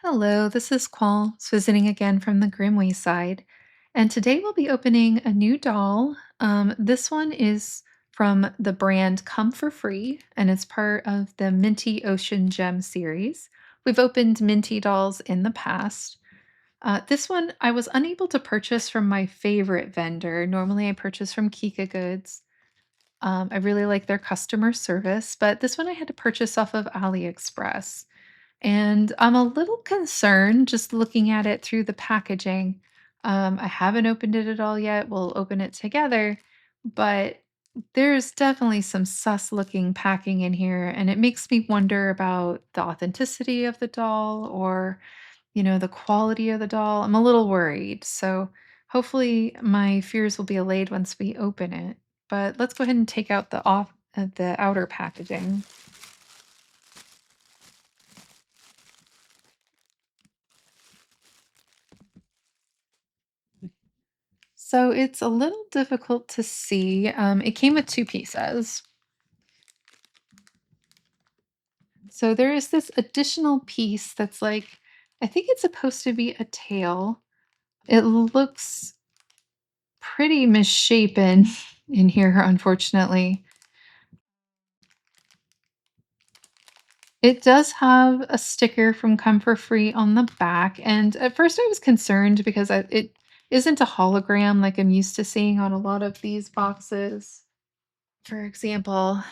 Hello, this is Qyalms visiting again from the Grim Wayside. And today we'll be opening a new doll. This one is from the brand Come for Free, and it's part of the Minty Ocean Gem Series. We've opened Minty dolls in the past. This one I was unable to purchase from my favorite vendor. Normally I purchase from Kikagoods. I really like their customer service, but this one I had to purchase off of AliExpress. And I'm a little concerned just looking at it through the packaging. I haven't opened it at all yet. We'll open it together, but there's definitely some sus looking packing in here, and it makes me wonder about the authenticity of the doll or, the quality of the doll. I'm a little worried. So hopefully my fears will be allayed once we open it. But let's go ahead and take out the outer packaging. So it's a little difficult to see. It came with two pieces. So there is this additional piece that's like, I think it's supposed to be a tail. It looks pretty misshapen in here, unfortunately. It does have a sticker from Come for Free on the back. And at first I was concerned because it isn't a hologram like I'm used to seeing on a lot of these boxes. For example,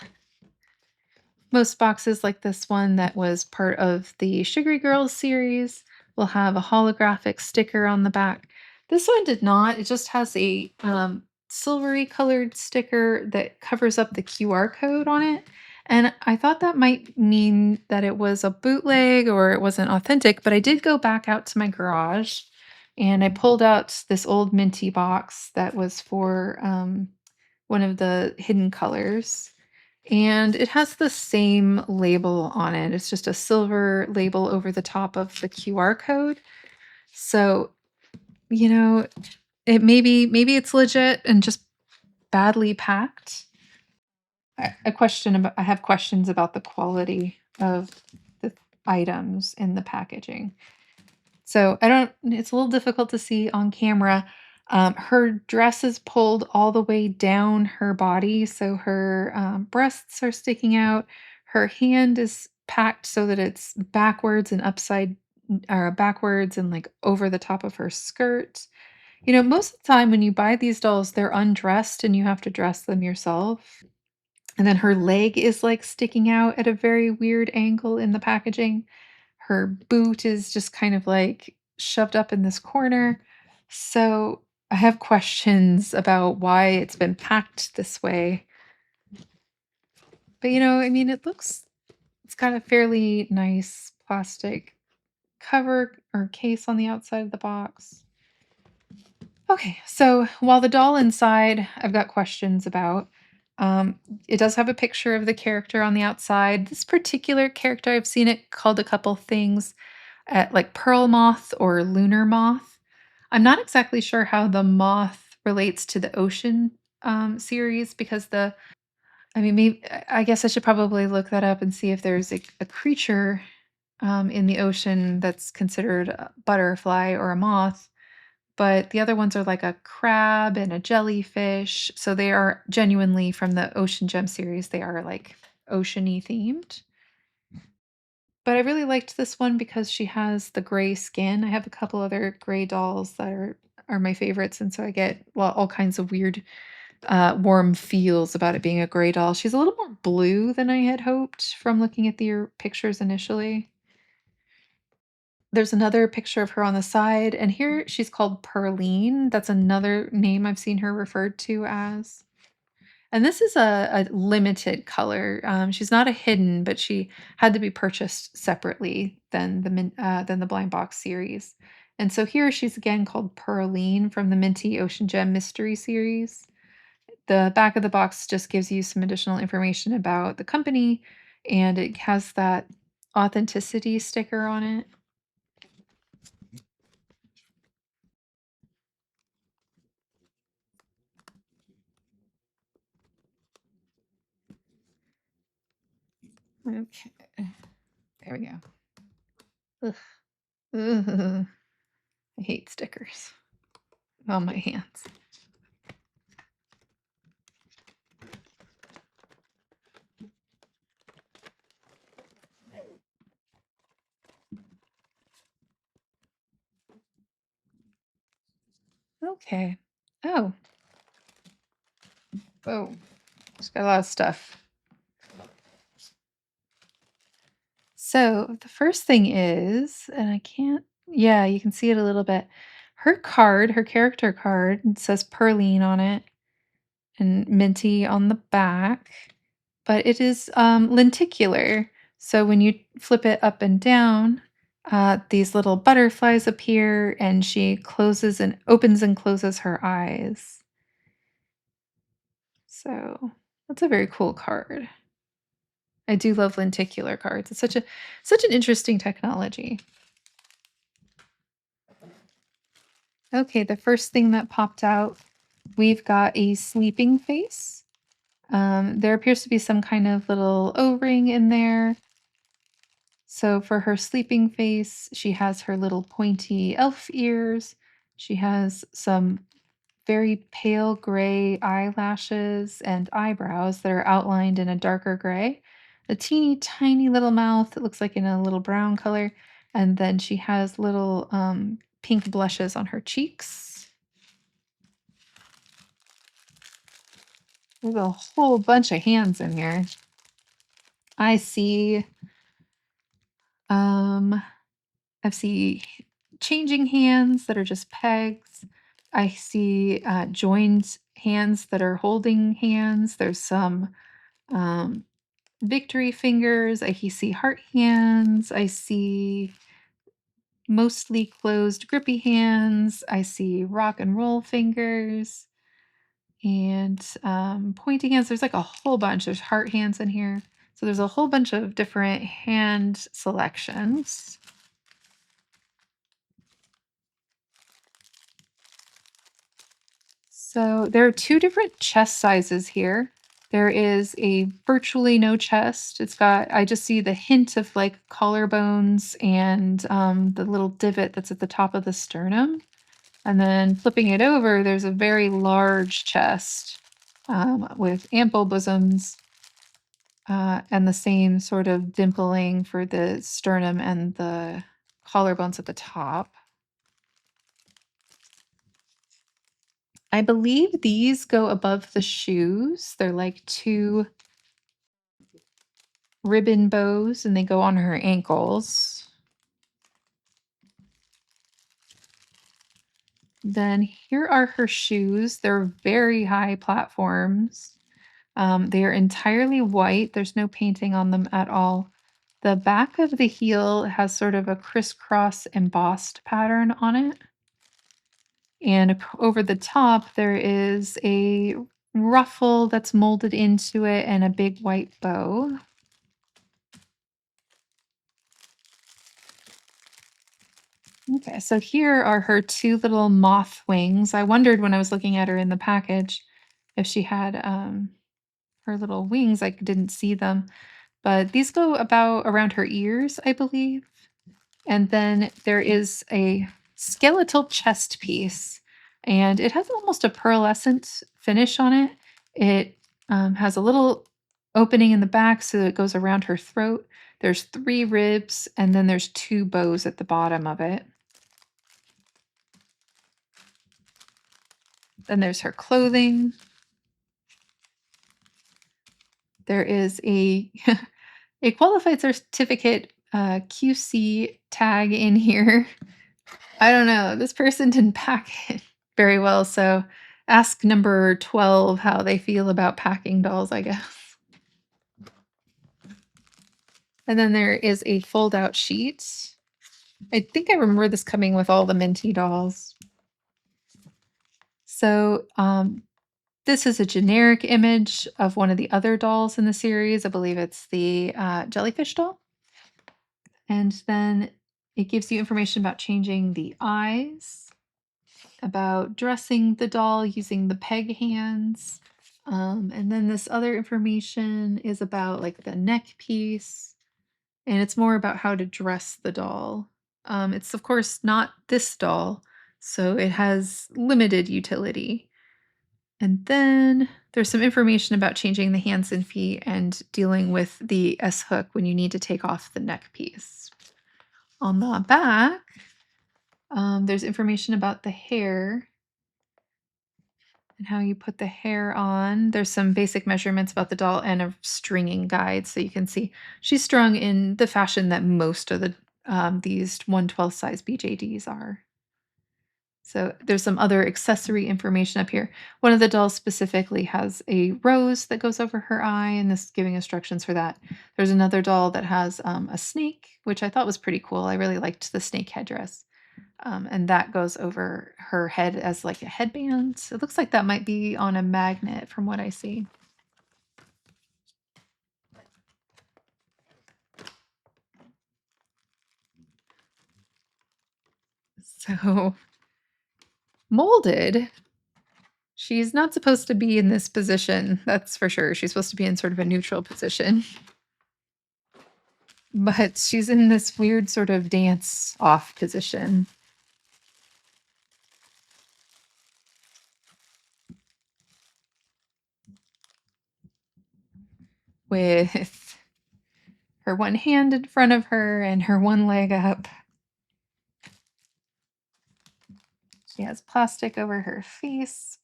most boxes like this one that was part of the Sugary Girls series will have a holographic sticker on the back. This one did not. It just has a silvery colored sticker that covers up the QR code on it. And I thought that might mean that it was a bootleg or it wasn't authentic, but I did go back out to my garage and I pulled out this old Minty box that was for one of the hidden colors, and it has the same label on it. It's just a silver label over the top of the QR code. So, you know, it maybe it's legit and just badly packed. I have questions about the quality of the items in the packaging. So I don't it's a little difficult to see on camera. Her dress is pulled all the way down her body, so her breasts are sticking out. Her hand is packed so that it's backwards and upside or backwards and like over the top of her skirt. Most of the time when you buy these dolls, they're undressed and you have to dress them yourself. And then her leg is like sticking out at a very weird angle in the packaging. Her boot is just kind of like shoved up in this corner. So I have questions about why it's been packed this way. But I mean, it's got a fairly nice plastic cover or case on the outside of the box. Okay, so while the doll inside, I've got questions about. Um, it does have a picture of the character on the outside. This particular character, I've seen it called a couple things at like Pearl Moth or Lunar Moth. I'm not exactly sure how the moth relates to the ocean series because I mean, maybe I guess I should probably look that up and see if there's a creature in the ocean that's considered a butterfly or a moth. But the other ones are like a crab and a jellyfish. So they are genuinely from the Ocean Gem series. They are like oceany themed. But I really liked this one because she has the gray skin. I have a couple other gray dolls that are my favorites, and so I get, well, all kinds of weird, warm feels about it being a gray doll. She's a little more blue than I had hoped from looking at the pictures initially. There's another picture of her on the side, and here she's called Pearline. That's another name I've seen her referred to as. And this is a limited color. She's not a hidden, but she had to be purchased separately than the blind box series. And so here she's again called Pearline from the Minty Ocean Gem Mystery series. The back of the box just gives you some additional information about the company, and it has that authenticity sticker on it. Okay, there we go. Ugh. Ugh, I hate stickers on my hands. Okay. Oh, oh, it's got a lot of stuff. So the first thing is, and I can't, yeah, you can see it a little bit. Her card, her character card, it says Pearline on it and Minty on the back, but it is lenticular. So when you flip it up and down, these little butterflies appear and she closes and opens and closes her eyes. So that's a very cool card. I do love lenticular cards. It's such an interesting technology. Okay, the first thing that popped out, we've got a sleeping face. There appears to be some kind of little O-ring in there. So for her sleeping face, she has her little pointy elf ears. She has some very pale gray eyelashes and eyebrows that are outlined in a darker gray. A teeny tiny little mouth that looks like in a little brown color. And then she has little pink blushes on her cheeks. There's a whole bunch of hands in here. I see um I see changing hands that are just pegs. I see joined hands that are holding hands. There's some um victory fingers. I see heart hands. I see mostly closed grippy hands. I see rock and roll fingers and pointy hands. There's like a whole bunch. There's heart hands in here. So there's a whole bunch of different hand selections. So there are two different chest sizes here. There is a virtually no chest. I just see the hint of like collarbones and the little divot that's at the top of the sternum. And then flipping it over, there's a very large chest with ample bosoms and the same sort of dimpling for the sternum and the collarbones at the top. I believe these go above the shoes. They're like two ribbon bows and they go on her ankles. Then here are her shoes. They're very high platforms. They are entirely white. There's no painting on them at all. The back of the heel has sort of a crisscross embossed pattern on it. And over the top, there is a ruffle that's molded into it and a big white bow. Okay, so here are her two little moth wings. I wondered when I was looking at her in the package if she had her little wings. I didn't see them, but these go about around her ears, I believe. And then there is a skeletal chest piece, and it has almost a pearlescent finish on it. It has a little opening in the back so it goes around her throat. There's three ribs, and then there's two bows at the bottom of it. Then there's her clothing. There is a a qualified certificate QC tag in here. I don't know. This person didn't pack it very well, so ask number 12 how they feel about packing dolls, I guess. And then there is a fold-out sheet. I think I remember this coming with all the Minty dolls. So, this is a generic image of one of the other dolls in the series. I believe it's the jellyfish doll. And then it gives you information about changing the eyes, about dressing the doll using the peg hands. And then this other information is about like the neck piece, and it's more about how to dress the doll. It's of course not this doll, so it has limited utility. And then there's some information about changing the hands and feet and dealing with the S hook when you need to take off the neck piece. On the back, there's information about the hair and how you put the hair on. There's some basic measurements about the doll and a stringing guide, so you can see she's strung in the fashion that most of the these 1/12 size BJDs are. So there's some other accessory information up here. One of the dolls specifically has a rose that goes over her eye, and this is giving instructions for that. There's another doll that has a snake, which I thought was pretty cool. I really liked the snake headdress. And that goes over her head as like a headband. It looks like that might be on a magnet from what I see. So molded, she's not supposed to be in this position. That's for sure. She's supposed to be in sort of a neutral position. But she's in this weird sort of dance off position. With her one hand in front of her and her one leg up. She has plastic over her face.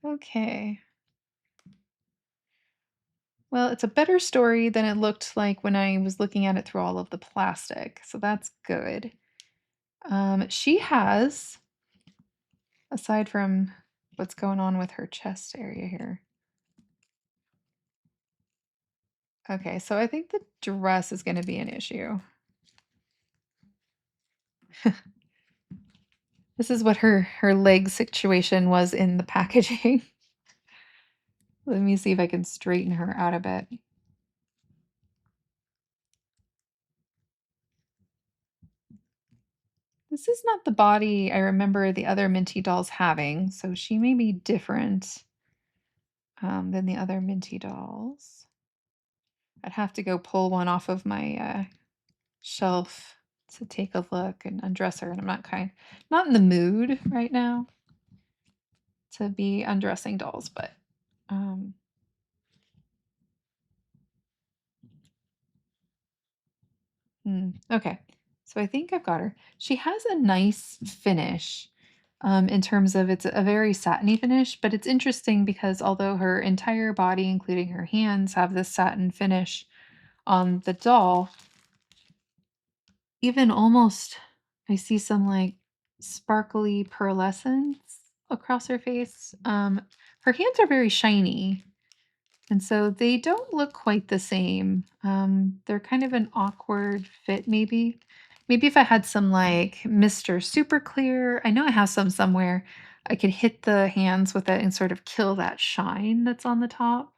Okay. Well, it's a better story than it looked like when I was looking at it through all of the plastic, so that's good. She has, aside from what's going on with her chest area here. Okay, so I think the dress is going to be an issue. This is what her leg situation was in the packaging. Let me see if I can straighten her out a bit. This is not the body I remember the other Minty dolls having, so she may be different than the other Minty dolls. I'd have to go pull one off of my shelf to take a look and undress her, and I'm not in the mood right now to be undressing dolls, but um, okay. So I think I've got her. She has a nice finish in terms of it's a very satiny finish, but it's interesting because although her entire body, including her hands, have this satin finish on the doll, even almost I see some like sparkly pearlescence across her face. Her hands are very shiny, and so they don't look quite the same. They're kind of an awkward fit, maybe. Maybe if I had some like Mr. Super Clear, I know I have some somewhere, I could hit the hands with it and sort of kill that shine that's on the top.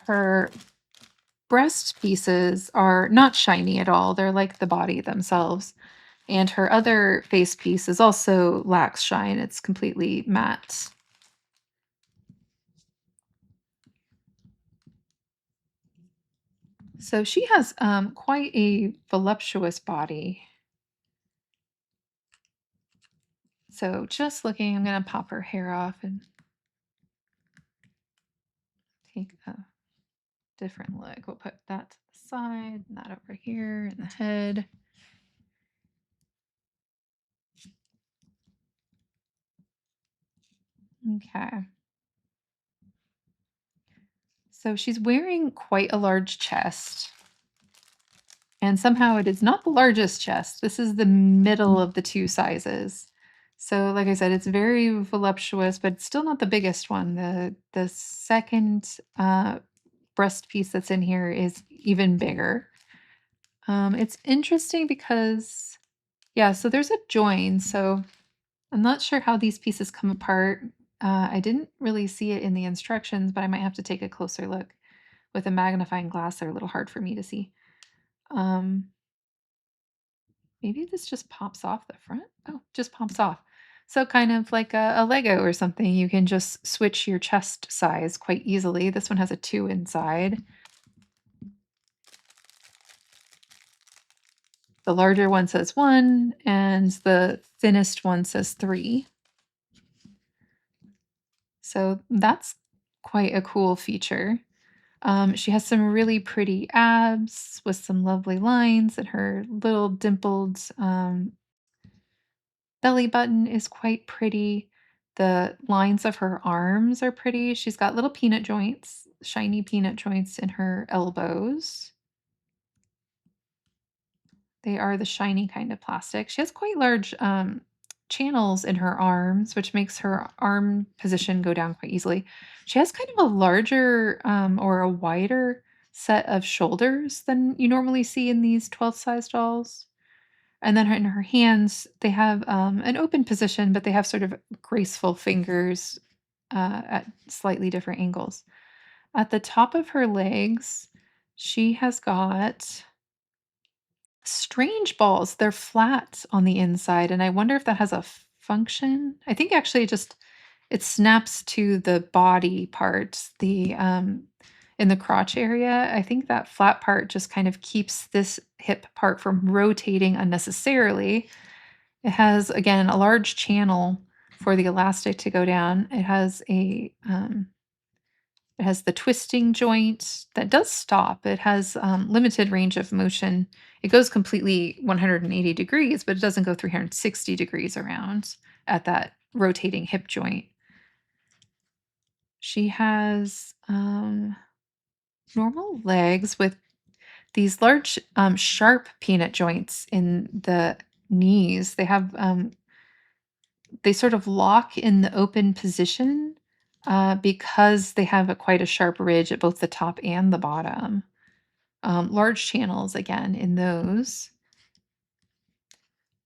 Her breast pieces are not shiny at all. They're like the body themselves. And her other face piece is also lacks shine. It's completely matte. So she has quite a voluptuous body. So just looking, I'm going to pop her hair off and take a different look. We'll put that to the side and that over here in the head. Okay. So she's wearing quite a large chest. And somehow it is not the largest chest. This is the middle of the two sizes. So like I said, it's very voluptuous, but it's still not the biggest one. The second breast piece that's in here is even bigger. It's interesting because, yeah, so there's a join. So I'm not sure how these pieces come apart. I didn't really see it in the instructions, but I might have to take a closer look with a magnifying glass. They're a little hard for me to see. Um, Maybe this just pops off the front. Oh, just pops off. So kind of like a Lego or something, you can just switch your chest size quite easily. This one has a 2 inside. The larger one says 1, and the thinnest one says 3. So that's quite a cool feature. She has some really pretty abs with some lovely lines, and her little dimpled belly button is quite pretty. The lines of her arms are pretty. She's got little peanut joints, shiny peanut joints in her elbows. They are the shiny kind of plastic. She has quite large channels in her arms, which makes her arm position go down quite easily. She has kind of a larger or a wider set of shoulders than you normally see in these 12th size dolls. And then in her hands, they have an open position, but they have sort of graceful fingers at slightly different angles. At the top of her legs, she has got strange balls. They're flat on the inside, and I wonder if that has a function. I think actually it snaps to the body part, the in the crotch area. I think that flat part just kind of keeps this hip part from rotating unnecessarily. It has again a large channel for the elastic to go down. It has the twisting joint that does stop. It has limited range of motion. It goes completely 180 degrees, but it doesn't go 360 degrees around at that rotating hip joint. She has normal legs with these large, sharp peanut joints in the knees. They sort of lock in the open position because they have quite a sharp ridge at both the top and the bottom. Large channels again in those.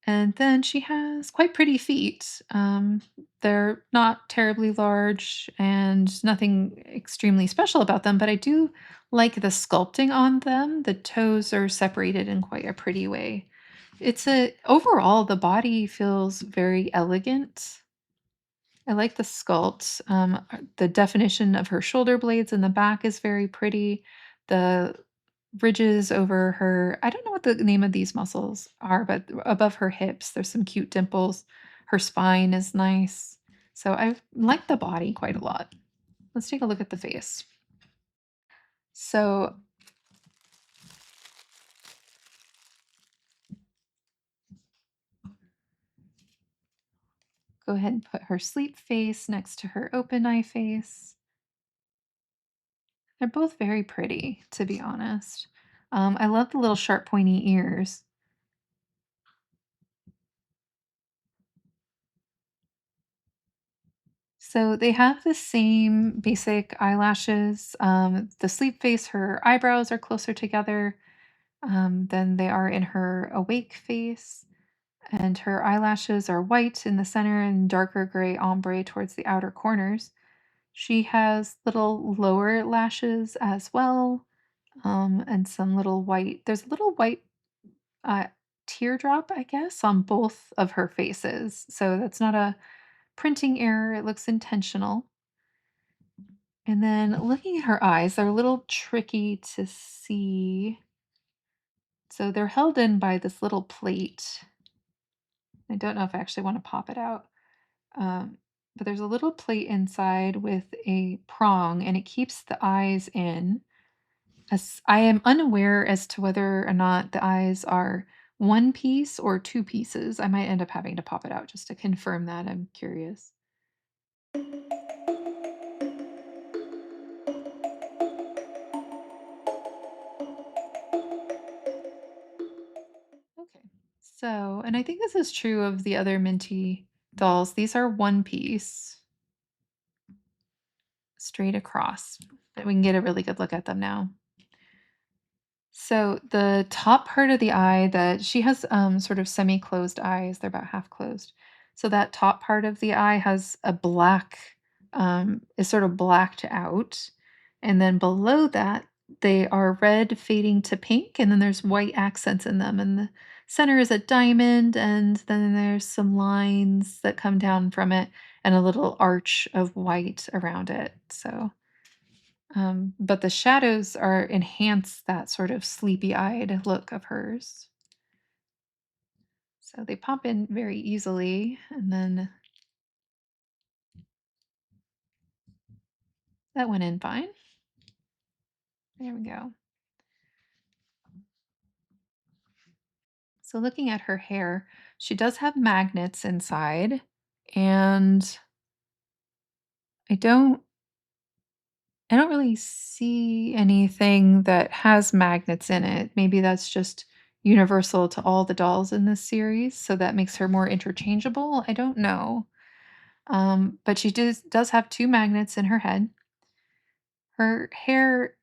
And then she has quite pretty feet. They're not terribly large and nothing extremely special about them, but I do like the sculpting on them. The toes are separated in quite a pretty way. Overall, the body feels very elegant. I like the sculpt. The definition of her shoulder blades in the back is very pretty. The ridges over her, I don't know what the name of these muscles are, but above her hips, there's some cute dimples. Her spine is nice. So I like the body quite a lot. Let's take a look at the face. So go ahead and put her sleep face next to her open eye face. They're both very pretty, to be honest. I love the little sharp pointy ears. So they have the same basic eyelashes. The sleep face, her eyebrows are closer together than they are in her awake face. And her eyelashes are white in the center and darker gray ombre towards the outer corners. She has little lower lashes as well, and some little white. There's a little white uh, teardrop, I guess, on both of her faces. So that's not a printing error. It looks intentional. And then looking at her eyes, they're a little tricky to see. So they're held in by this little plate. I don't know if I actually want to pop it out. Um, but there's a little plate inside with a prong and it keeps the eyes in. As I am unaware as to whether or not the eyes are one piece or two pieces. I might end up having to pop it out just to confirm that. I'm curious. Okay. So, and I think this is true of the other Minty dolls. These are one piece straight across. But we can get a really good look at them now. So the top part of the eye that she has sort of semi-closed eyes, they're about half closed. So that top part of the eye has a black is sort of blacked out. And then below that they are red fading to pink and then there's white accents in them and the center is a diamond, and then there's some lines that come down from it and a little arch of white around it. So, but the shadows are enhance that sort of sleepy-eyed look of hers. So they pop in very easily, and then that went in fine. There we go. So looking at her hair, she does have magnets inside, and I don't I don't really see anything that has magnets in it. Maybe that's just universal to all the dolls in this series, so that makes her more interchangeable. I don't know. But she does have two magnets in her head. Her hair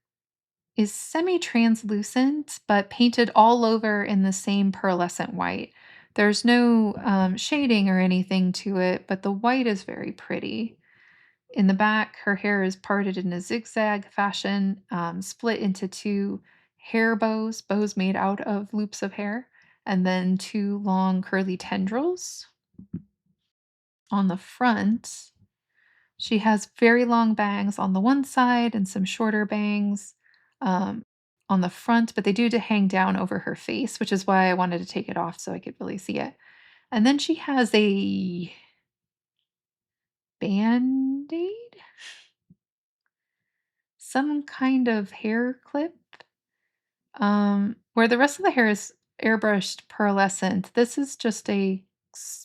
is semi-translucent, but painted all over in the same pearlescent white. There's no shading or anything to it, but the white is very pretty. In the back, her hair is parted in a zigzag fashion, split into two hair bows, bows made out of loops of hair, and then two long curly tendrils. On the front, she has very long bangs on the one side and some shorter bangs on the front, but they do to hang down over her face, which is why I wanted to take it off so I could really see it. And then she has a band-aid, some kind of hair clip, where the rest of the hair is airbrushed pearlescent. This is just a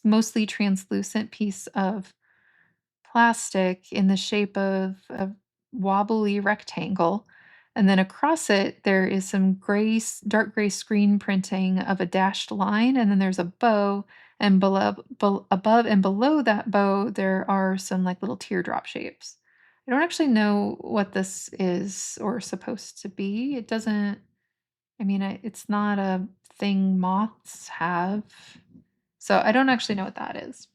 mostly translucent piece of plastic in the shape of a wobbly rectangle. And then across it, there is some dark gray screen printing of a dashed line. And then there's a bow. And above and below that bow, there are some like little teardrop shapes. I don't actually know what this is or supposed to be. It doesn't, I mean, it's not a thing moths have. So I don't actually know what that is.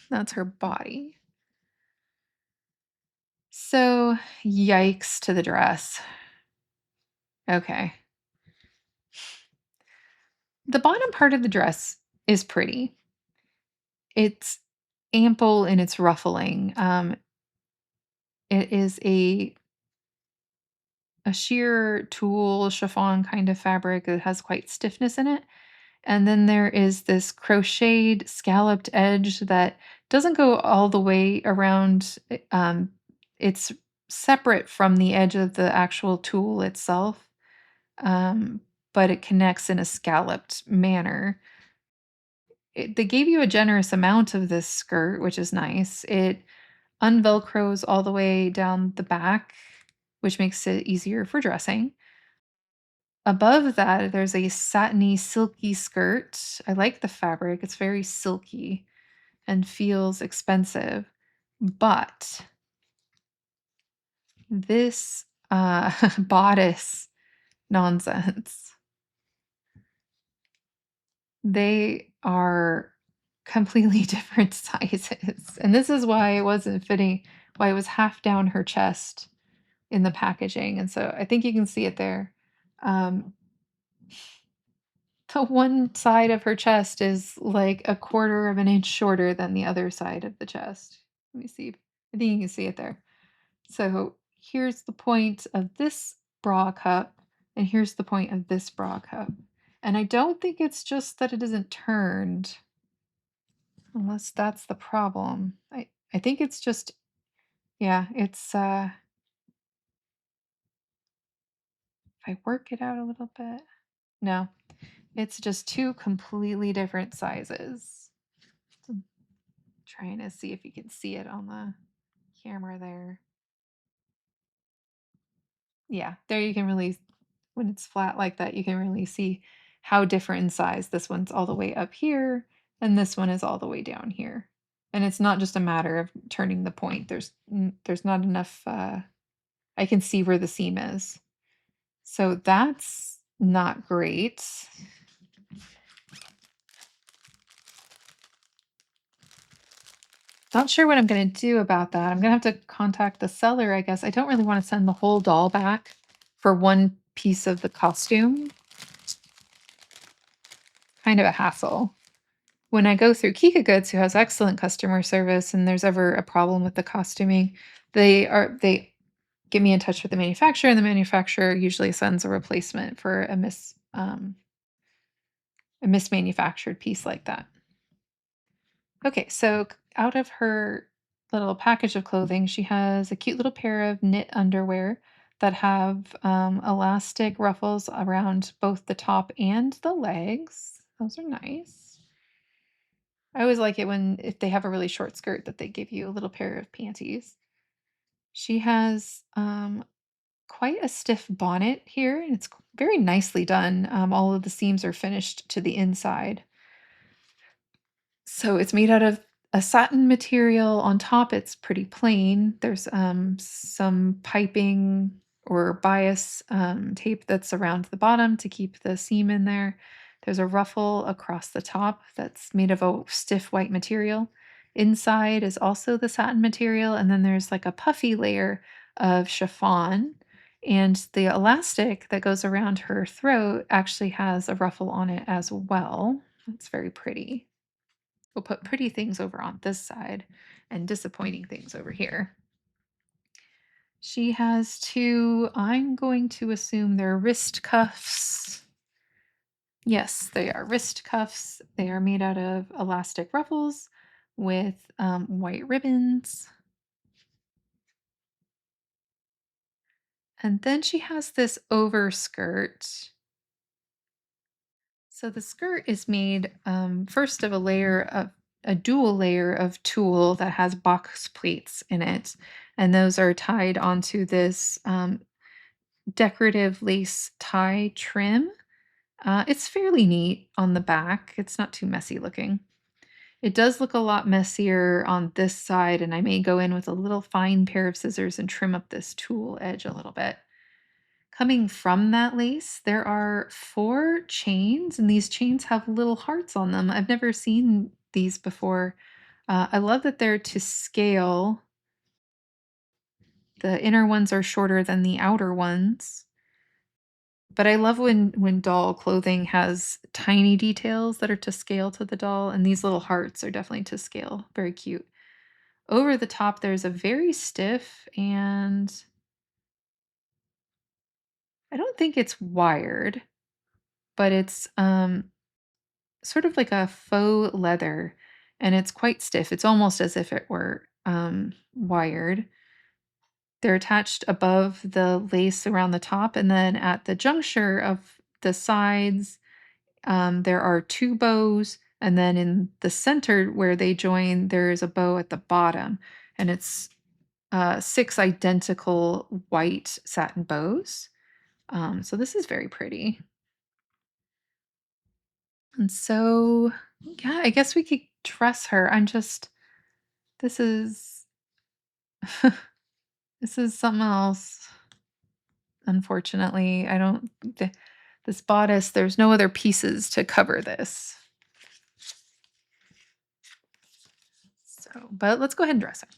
That's her body. So, yikes to the dress. Okay. The bottom part of the dress is pretty. It's ample in its ruffling. It is a sheer tulle chiffon kind of fabric that has quite stiffness in it. And then there is this crocheted scalloped edge that doesn't go all the way around. It's separate from the edge of the actual tulle itself, um, but it connects in a scalloped manner. They gave you a generous amount of this skirt, which is nice. It unvelcros all the way down the back, which makes it easier for dressing. Above that, there's a satiny, silky skirt. I like the fabric. It's very silky and feels expensive. But this bodice nonsense, they are completely different sizes. And this is why it wasn't fitting, why it was half down her chest in the packaging. And so I think you can see it there. Um, the one side of her chest is like a quarter of an inch shorter than the other side of the chest. Let me see. I think you can see it there. So here's the point of this bra cup, and here's the point of this bra cup. And I don't think it's just that it isn't turned, unless that's the problem. I think it's just, yeah, it's if I work it out a little bit. No, it's just two completely different sizes. I'm trying to see if you can see it on the camera there. Yeah, there you can really, when it's flat like that, you can really see how different in size. This one's all the way up here, and this one is all the way down here. And it's not just a matter of turning the point. There's not enough. I can see where the seam is, so that's not great. Not sure what I'm going to do about that. I'm going to have to contact the seller, I guess. I don't really want to send the whole doll back for one piece of the costume. kind of a hassle. When I go through Kikagoods, who has excellent customer service, and there's ever a problem with the costuming, they get me in touch with the manufacturer, and the manufacturer usually sends a replacement for a mismanufactured piece like that. Okay, so out of her little package of clothing, she has a cute little pair of knit underwear that have elastic ruffles around both the top and the legs. Those are nice. I always like it when if they have a really short skirt that they give you a little pair of panties. She has quite a stiff bonnet here, and it's very nicely done. All of the seams are finished to the inside. So it's made out of a satin material. On top, it's pretty plain. There's some piping or bias tape that's around the bottom to keep the seam in there. There's a ruffle across the top that's made of a stiff white material. Inside is also the satin material, and then there's like a puffy layer of chiffon. And the elastic that goes around her throat actually has a ruffle on it as well. It's very pretty. We'll put pretty things over on this side and disappointing things over here. She has two, I'm going to assume they're wrist cuffs. Yes, they are wrist cuffs. They are made out of elastic ruffles with white ribbons. And then she has this overskirt. So the skirt is made first of a dual layer of tulle that has box pleats in it, and those are tied onto this decorative lace tie trim. It's fairly neat on the back. It's not too messy looking. It does look a lot messier on this side, and I may go in with a little fine pair of scissors and trim up this tulle edge a little bit. Coming from that lace, there are 4 chains, and these chains have little hearts on them. I've never seen these before. I love that they're to scale. The inner ones are shorter than the outer ones. But I love when doll clothing has tiny details that are to scale to the doll, and these little hearts are definitely to scale. Very cute. Over the top, there's a very stiff, and I don't think it's wired, but it's sort of like a faux leather, and it's quite stiff. It's almost as if it were wired. They're attached above the lace around the top, and then at the juncture of the sides, there are 2 bows, and then in the center where they join, there is a bow at the bottom, and it's 6 identical white satin bows. So this is very pretty. And so, yeah, I guess we could dress her. This is this is something else. Unfortunately, I don't this bodice, there's no other pieces to cover this. So, but let's go ahead and dress her.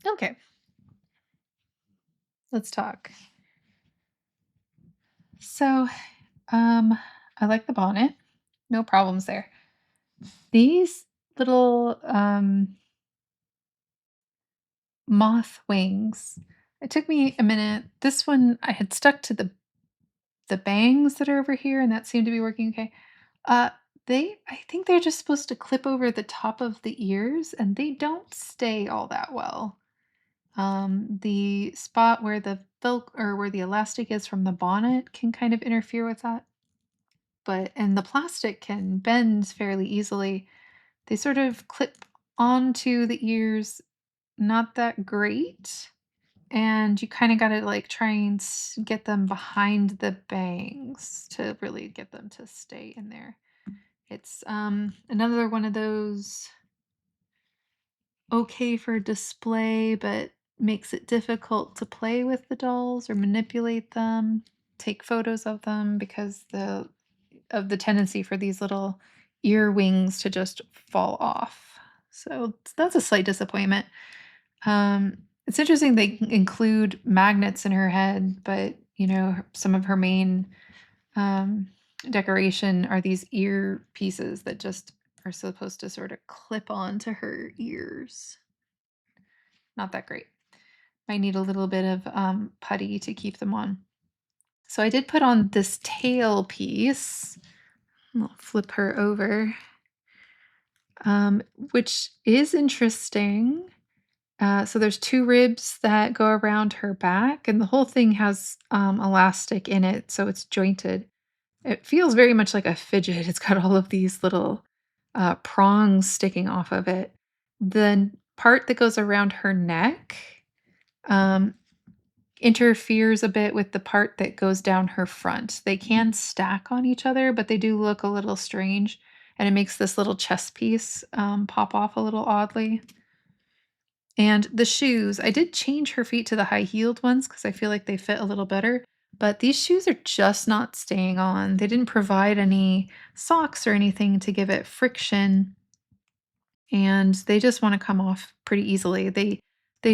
Okay, let's talk. So, I like the bonnet. No problems there. These little moth wings. It took me a minute. This one I had stuck to the bangs that are over here, and that seemed to be working okay. Uh, I think they're just supposed to clip over the top of the ears, and they don't stay all that well. The spot where the or where the elastic is from the bonnet can kind of interfere with that. And the plastic can bend fairly easily. They sort of clip onto the ears, not that great. And you kind of got to like try and get them behind the bangs to really get them to stay in there. It's another one of those okay for display, but makes it difficult to play with the dolls or manipulate them, take photos of them because of the tendency for these little ear wings to just fall off. So that's a slight disappointment. It's interesting they include magnets in her head, but some of her main um, decoration are these ear pieces that just are supposed to sort of clip onto her ears. Not that great. I need a little bit of putty to keep them on. So I did put on this tail piece. I'll flip her over, which is interesting. So there's two ribs that go around her back, and the whole thing has elastic in it, so it's jointed. It feels very much like a fidget. It's got all of these little prongs sticking off of it. The part that goes around her neck um, interferes a bit with the part that goes down her front. They can stack on each other, but they do look a little strange, and it makes this little chest piece pop off a little oddly. And the shoes, I did change her feet to the high-heeled ones because I feel like they fit a little better, but these shoes are just not staying on. They didn't provide any socks or anything to give it friction, and they just wanna come off pretty easily. They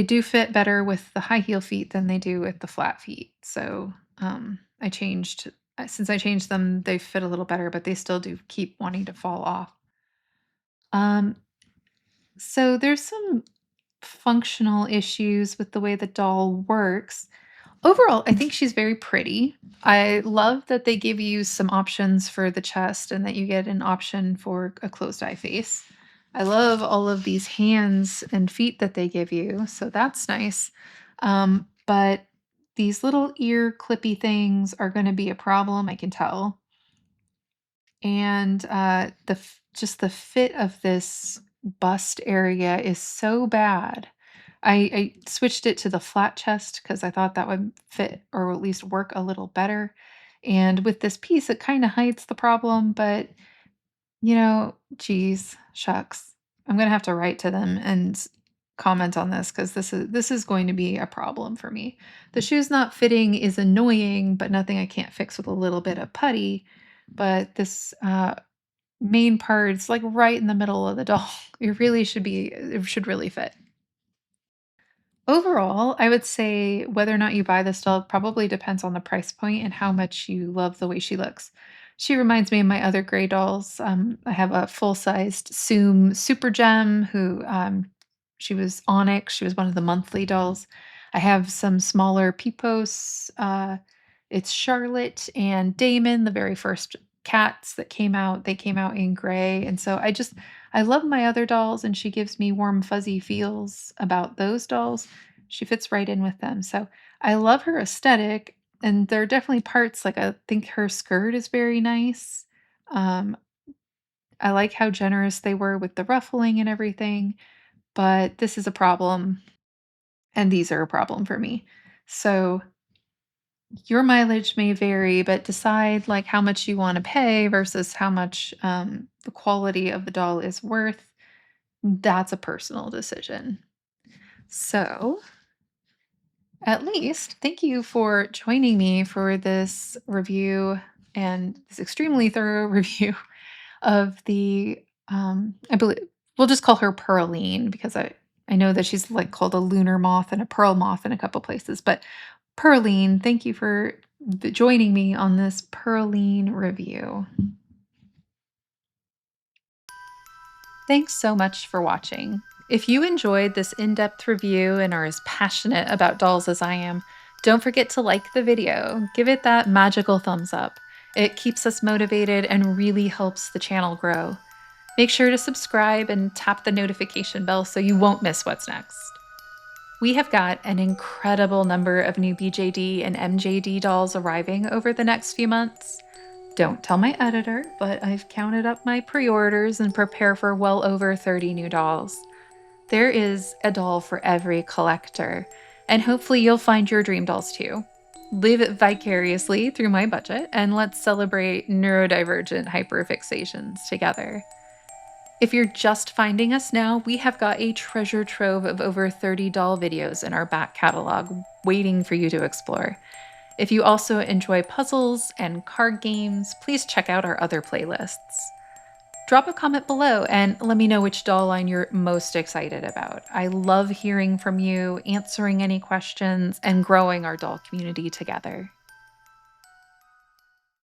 do fit better with the high heel feet than they do with the flat feet. So, I changed since I changed them, they fit a little better, but they still do keep wanting to fall off. Um, so there's some functional issues with the way the doll works. Overall, I think she's very pretty. I love that they give you some options for the chest and that you get an option for a closed eye face. I love all of these hands and feet that they give you, so that's nice. But these little ear clippy things are going to be a problem, I can tell. And just the fit of this bust area is so bad. I switched it to the flat chest because I thought that would fit or at least work a little better. And with this piece, it kind of hides the problem, but geez, shucks. I'm gonna have to write to them and comment on this because this is going to be a problem for me. The shoes not fitting is annoying, but nothing I can't fix with a little bit of putty. But this main part is like right in the middle of the doll. It should really fit. Overall, I would say whether or not you buy this doll probably depends on the price point and how much you love the way she looks. She reminds me of my other gray dolls. I have a full-sized Soom Super Gem who she was Onyx. She was one of the monthly dolls. I have some smaller Peepos. It's Charlotte and Damon, the very first cats that came out. They came out in gray. And so I love my other dolls, and she gives me warm, fuzzy feels about those dolls. She fits right in with them. So I love her aesthetic, and there are definitely parts like I think her skirt is very nice. Um, I like how generous they were with the ruffling and everything, but this is a problem, and these are a problem for me. So your mileage may vary, but decide like how much you want to pay versus how much the quality of the doll is worth. That's a personal decision. So, at least, thank you for joining me for this review and this extremely thorough review of the I believe we'll just call her Pearline because I know that she's like called a lunar moth and a pearl moth in a couple places, but Pearline, thank you for joining me on this Pearline review. Thanks so much for watching. If you enjoyed this in-depth review and are as passionate about dolls as I am, don't forget to like the video. Give it that magical thumbs up. It keeps us motivated and really helps the channel grow. Make sure to subscribe and tap the notification bell so you won't miss what's next. We have got an incredible number of new BJD and MJD dolls arriving over the next few months. Don't tell my editor, but I've counted up my pre-orders and prepare for well over 30 new dolls. There is a doll for every collector, and hopefully you'll find your dream dolls too. Live it vicariously through my budget, and let's celebrate neurodivergent hyperfixations together. If you're just finding us now, we have got a treasure trove of over 30 doll videos in our back catalog waiting for you to explore. If you also enjoy puzzles and card games, please check out our other playlists. Drop a comment below and let me know which doll line you're most excited about. I love hearing from you, answering any questions, and growing our doll community together.